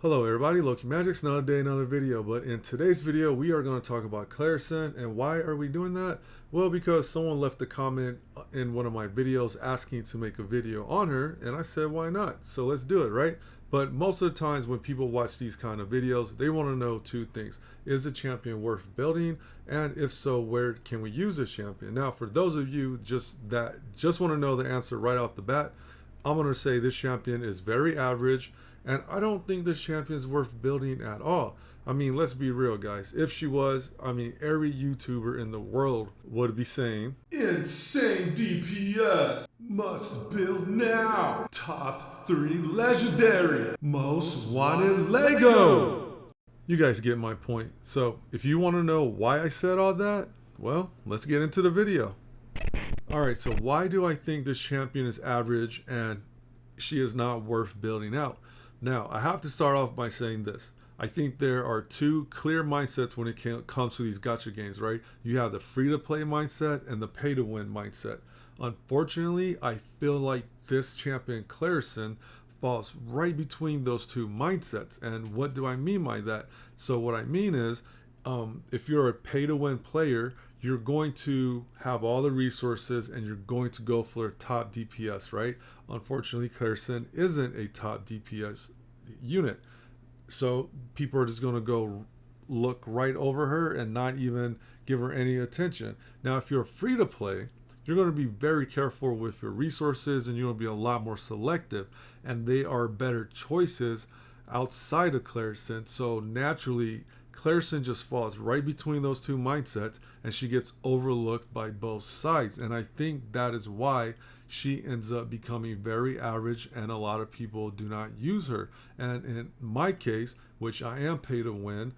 Hello everybody, Loki Magic's another day, another video, but in today's video we are going to talk about Clarisin. And why are we doing that? Well, because someone left a comment in one of my videos asking to make a video on her, and I said why not? So let's do it, right? But most of the times when people watch these kind of videos, they want to know two things. Is the champion worth building? And if so, where can we use this champion? Now, for those of you just want to know the answer right off the bat, I'm going to say this champion is very average, and I don't think this champion is worth building at all. I mean, let's be real, guys. If she was, I mean, every YouTuber in the world would be saying, insane DPS, must build now, top 3 legendary, most wanted Lego. You guys get my point. So if you want to know why I said all that, well, let's get into the video. Alright, so why do I think this champion is average and she is not worth building out? Now, I have to start off by saying this. I think there are two clear mindsets when it comes to these gacha games, right? You have the free-to-play mindset and the pay-to-win mindset. Unfortunately, I feel like this champion, Clarisin, falls right between those two mindsets. And what do I mean by that? So what I mean is, if you're a pay-to-win player, you're going to have all the resources and you're going to go for top DPS, right? Unfortunately, Clarisin isn't a top DPS unit. So people are just going to go look right over her and not even give her any attention. Now, if you're free to play, you're going to be very careful with your resources and you're going to be a lot more selective. And they are better choices outside of Clarisin. So naturally, Clarisin just falls right between those two mindsets and she gets overlooked by both sides. And I think that is why she ends up becoming very average and a lot of people do not use her. And in my case, which I am pay to win,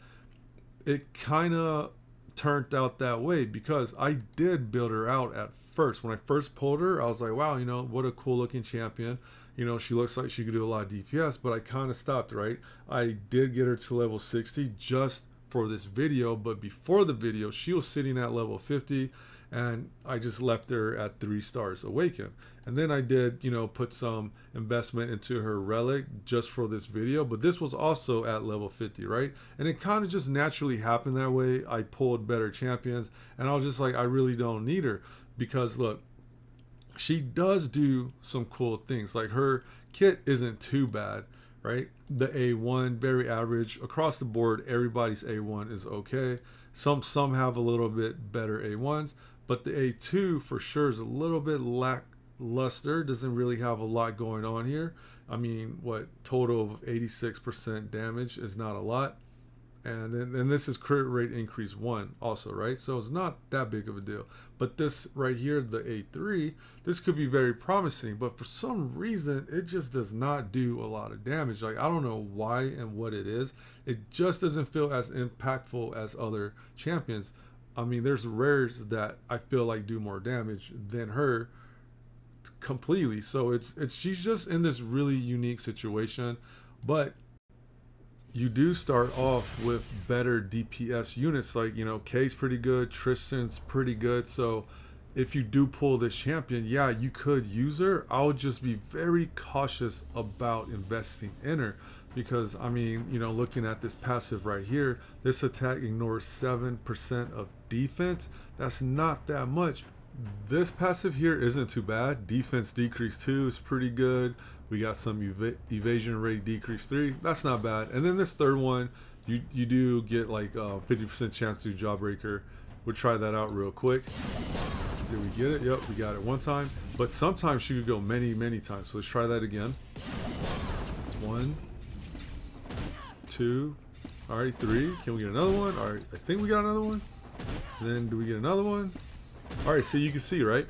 it kind of turned out that way because I did build her out at first. When I first pulled her, I was like, wow, what a cool looking champion. She looks like she could do a lot of DPS, but I kind of stopped, right? I did get her to level 60 just for this video, but before the video, she was sitting at level 50, and I just left her at 3 stars awakened. And then I did, put some investment into her relic just for this video, but this was also at level 50, right? And it kind of just naturally happened that way. I pulled better champions, and I was just like, I really don't need her because look, she does do some cool things. Like her kit isn't too bad, right? The A1 very average across the board. Everybody's A1 is okay. Some have a little bit better A1s, but the A2 for sure is a little bit lackluster. Doesn't really have a lot going on here. I mean, what total of 86% damage is not a lot. And then this is crit rate increase 1 also, right? So it's not that big of a deal. But this right here, the A3, this could be very promising, but for some reason it just does not do a lot of damage. Like, I don't know why and what it is. It just doesn't feel as impactful as other champions. I mean, there's rares that I feel like do more damage than her completely. So she's just in this really unique situation. But you do start off with better DPS units, like, Kay's pretty good, Tristan's pretty good. So if you do pull this champion, yeah, you could use her. I would just be very cautious about investing in her because, I mean, looking at this passive right here, this attack ignores 7% of defense. That's not that much. This passive here isn't too bad. Defense decrease 2 is pretty good. We got some evasion rate decrease 3. That's not bad. And then this third one, you do get like 50% chance to do Jawbreaker. We'll try that out real quick. Did we get it? Yep, we got it one time. But sometimes she could go many, many times. So let's try that again. 1, 2, all right, 3. Can we get another one? All right, I think we got another one. And then do we get another one? All right, so you can see, right?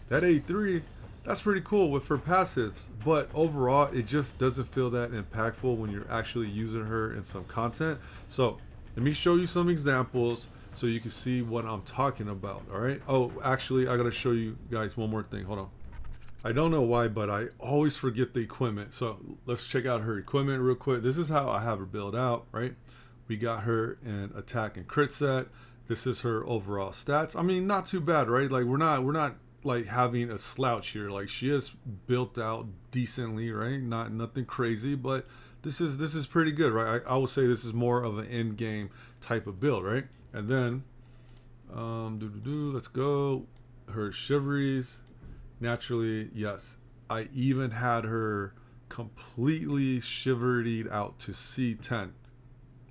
That A3, that's pretty cool with her passives, but overall, it just doesn't feel that impactful when you're actually using her in some content. So let me show you some examples so you can see what I'm talking about, all right? Oh, actually, I gotta show you guys one more thing. Hold on. I don't know why, but I always forget the equipment. So let's check out her equipment real quick. This is how I have her built out, right? We got her in attack and crit set. This is her overall stats. I mean, not too bad, right? Like we're not like having a slouch here. Like she is built out decently, right? Nothing crazy, but this is pretty good, right? I will say this is more of an end game type of build, right? And then let's go. Her chivalries, naturally, yes. I even had her completely chivalried out to C10,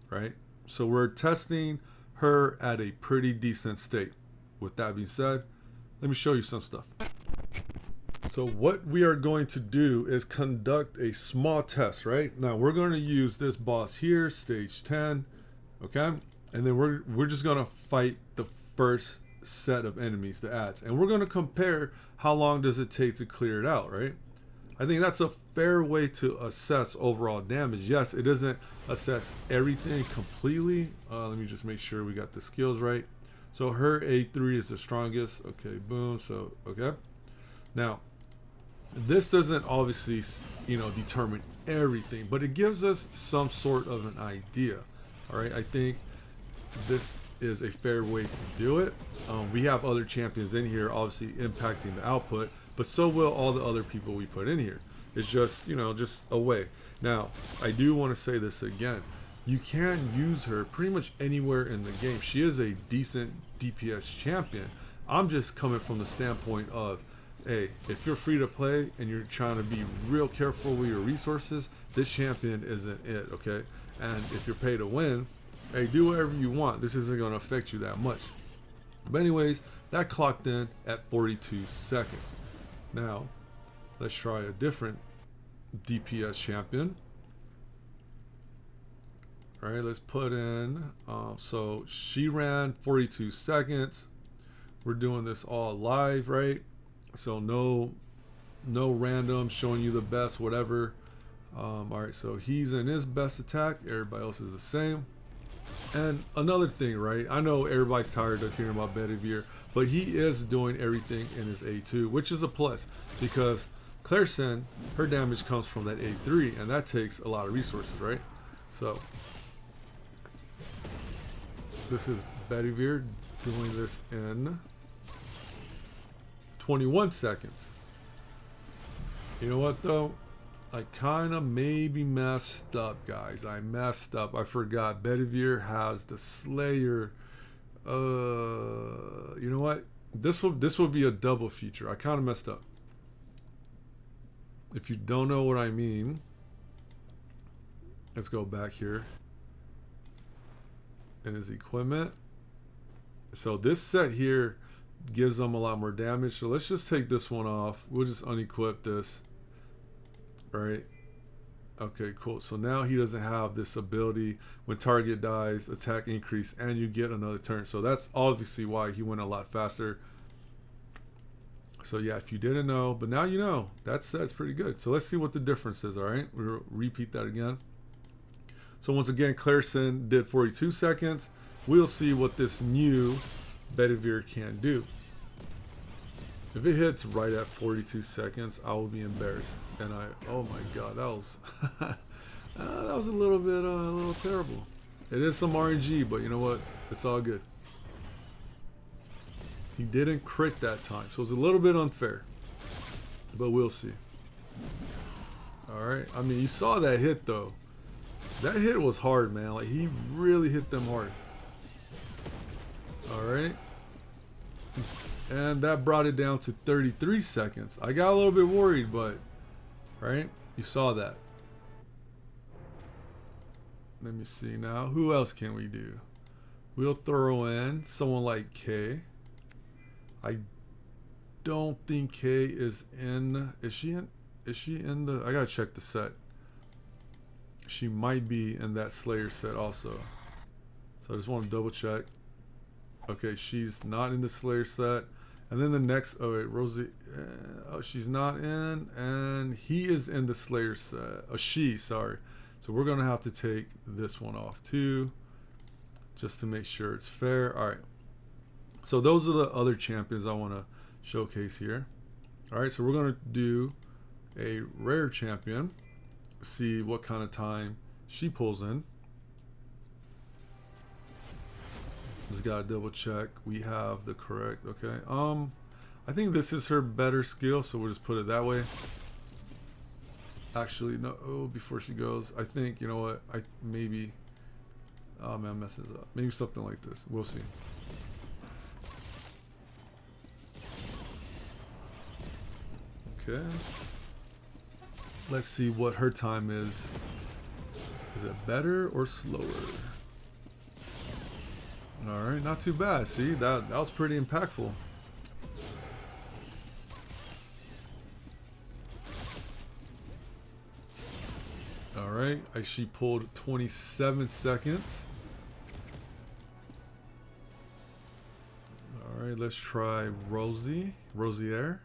right? So we're testing her at a pretty decent state. With that being said, let me show you some stuff. So what we are going to do is conduct a small test, right? Now we're going to use this boss here, stage 10, okay? And then we're just going to fight the first set of enemies, the ads. And we're going to compare how long does it take to clear it out, right? I think that's a fair way to assess overall damage. Yes, it doesn't assess everything completely. Let me just make sure we got the skills right. So her A3 is the strongest. Okay, boom. So, okay. Now, this doesn't obviously, determine everything, but it gives us some sort of an idea. All right, I think this is a fair way to do it. We have other champions in here, obviously impacting the output, but so will all the other people we put in here. It's just, just a way. Now, I do want to say this again. You can use her pretty much anywhere in the game. She is a decent DPS champion. I'm just coming from the standpoint of, hey, if you're free to play and you're trying to be real careful with your resources, this champion isn't it, okay? And if you're pay to win, hey, do whatever you want. This isn't going to affect you that much. But anyways, that clocked in at 42 seconds. Now, let's try a different DPS champion. All right, let's put in, so she ran 42 seconds. We're doing this all live, right? So no random showing you the best, whatever. All right, so he's in his best attack. Everybody else is the same. And another thing, right? I know everybody's tired of hearing about Bedivere, but he is doing everything in his A2, which is a plus because Clarisin, her damage comes from that A3, and that takes a lot of resources, right? So this is Bedivere doing this in 21 seconds. You know what though? I kind of maybe messed up, guys. I messed up. I forgot. Bedivere has the Slayer. You know what? This will be a double feature. I kind of messed up. If you don't know what I mean, let's go back here. In his equipment. So this set here gives them a lot more damage. So let's just take this one off. We'll just unequip this. Right. Okay, cool. So now he doesn't have this ability when target dies, attack increase, and you get another turn. So that's obviously why he went a lot faster. So yeah, if you didn't know, but now you know. That's pretty good. So let's see what the difference is. All right, we'll repeat that again. So once again, Clarisin did 42 seconds. We'll see what this new Bedivere can do. If it hits right at 42 seconds, I will be embarrassed. And oh my God, that was that was a little terrible. It is some RNG, but you know what? It's all good. He didn't crit that time, so it's a little bit unfair, but we'll see. All right, I mean, you saw that hit though. That hit was hard, man. Like he really hit them hard. All right. And that brought it down to 33 seconds. I got a little bit worried, but, right? You saw that. Let me see now. Who else can we do? We'll throw in someone like K. I don't think K is in. Is she in the? I gotta check the set. She might be in that Slayer set also. So I just want to double check. Okay, she's not in the Slayer set. And then the next, oh wait, Rosie, oh, she's not in, and he is in the Slayer set. Oh, sorry. So we're gonna have to take this one off too, just to make sure it's fair. All right. So those are the other champions I want to showcase here. All right, so we're gonna do a rare champion, see what kind of time she pulls in. Just gotta double check we have the correct. Okay, I think this is her better skill, so we'll just put it that way. Actually, no. Oh, before she goes, I think, you know what? Maybe. Oh man, messes up. Maybe something like this. We'll see. Okay. Let's see what her time is. Is it better or slower? All right, not too bad. See, that was pretty impactful. All right, she pulled 27 seconds. All right, let's try Rosier.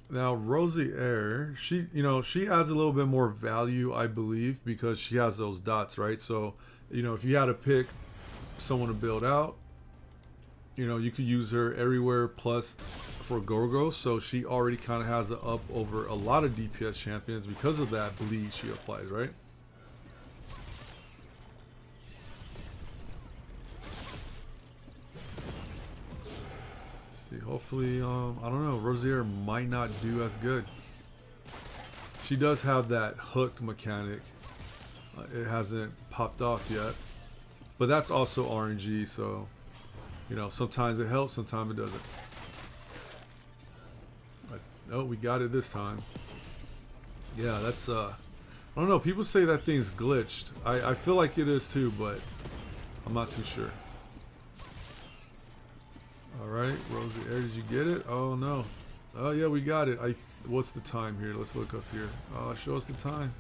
Now, Rosier, she adds a little bit more value, I believe, because she has those dots, right? So, if you had to pick someone to build out, you could use her everywhere plus for Gorgos. So she already kind of has an up over a lot of DPS champions because of that bleed she applies, right? See, hopefully, I don't know, Rosier might not do as good. She does have that hook mechanic. It hasn't popped off yet, but that's also RNG, so sometimes it helps, sometimes it doesn't. Oh, we got it this time. Yeah, that's I don't know, people say that thing's glitched. I feel like it is too, but I'm not too sure. Alright, Rosier, did you get it? Oh no. Oh yeah, we got it. What's the time here? Let's look up here. Show us the time.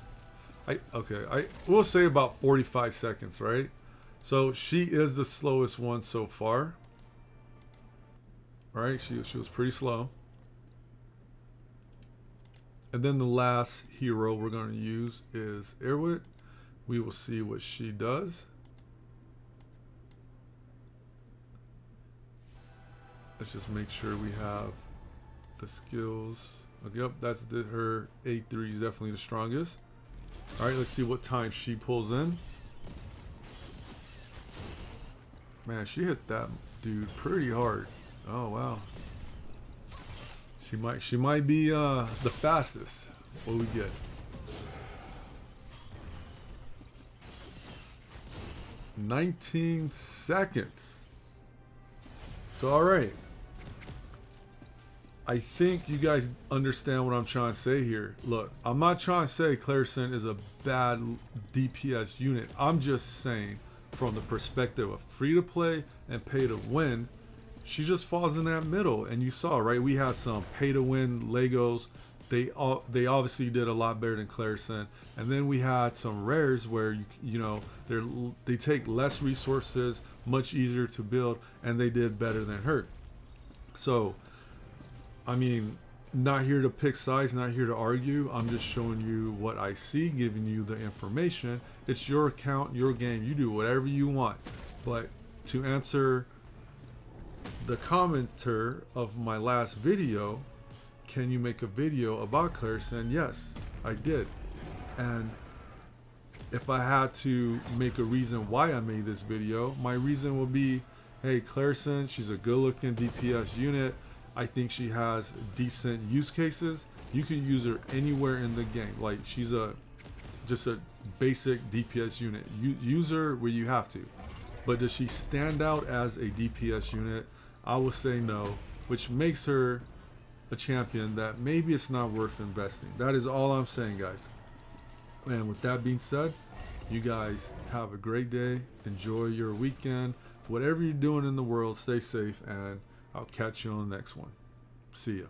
We'll say about 45 seconds, right? So she is the slowest one so far. Right? She was pretty slow. And then the last hero we're going to use is Irwit. We will see what she does. Let's just make sure we have the skills. Okay, yep, that's her A3 is definitely the strongest. All right, let's see what time she pulls in. Man, she hit that dude pretty hard. Oh wow. She might be the fastest. What do we get? 19 seconds. So all right. I think you guys understand what I'm trying to say here. Look, I'm not trying to say Clarisin is a bad DPS unit. I'm just saying from the perspective of free to play and pay to win, she just falls in that middle. And you saw, right? We had some pay to win Legos. They obviously did a lot better than Clarisin. And then we had some rares where they take less resources, much easier to build, and they did better than her. So I mean, not here to pick sides, not here to argue. I'm just showing you what I see, giving you the information. It's your account, your game. You do whatever you want. But to answer the commenter of my last video, can you make a video about Clarisin? Yes, I did. And if I had to make a reason why I made this video, my reason would be, hey, Clarisin, she's a good looking DPS unit. I think she has decent use cases. You can use her anywhere in the game. Like, she's just a basic DPS unit. Use her where you have to. But does she stand out as a DPS unit? I would say no, which makes her a champion that maybe it's not worth investing. That is all I'm saying, guys. And with that being said, you guys have a great day. Enjoy your weekend. Whatever you're doing in the world, stay safe, and I'll catch you on the next one. See ya.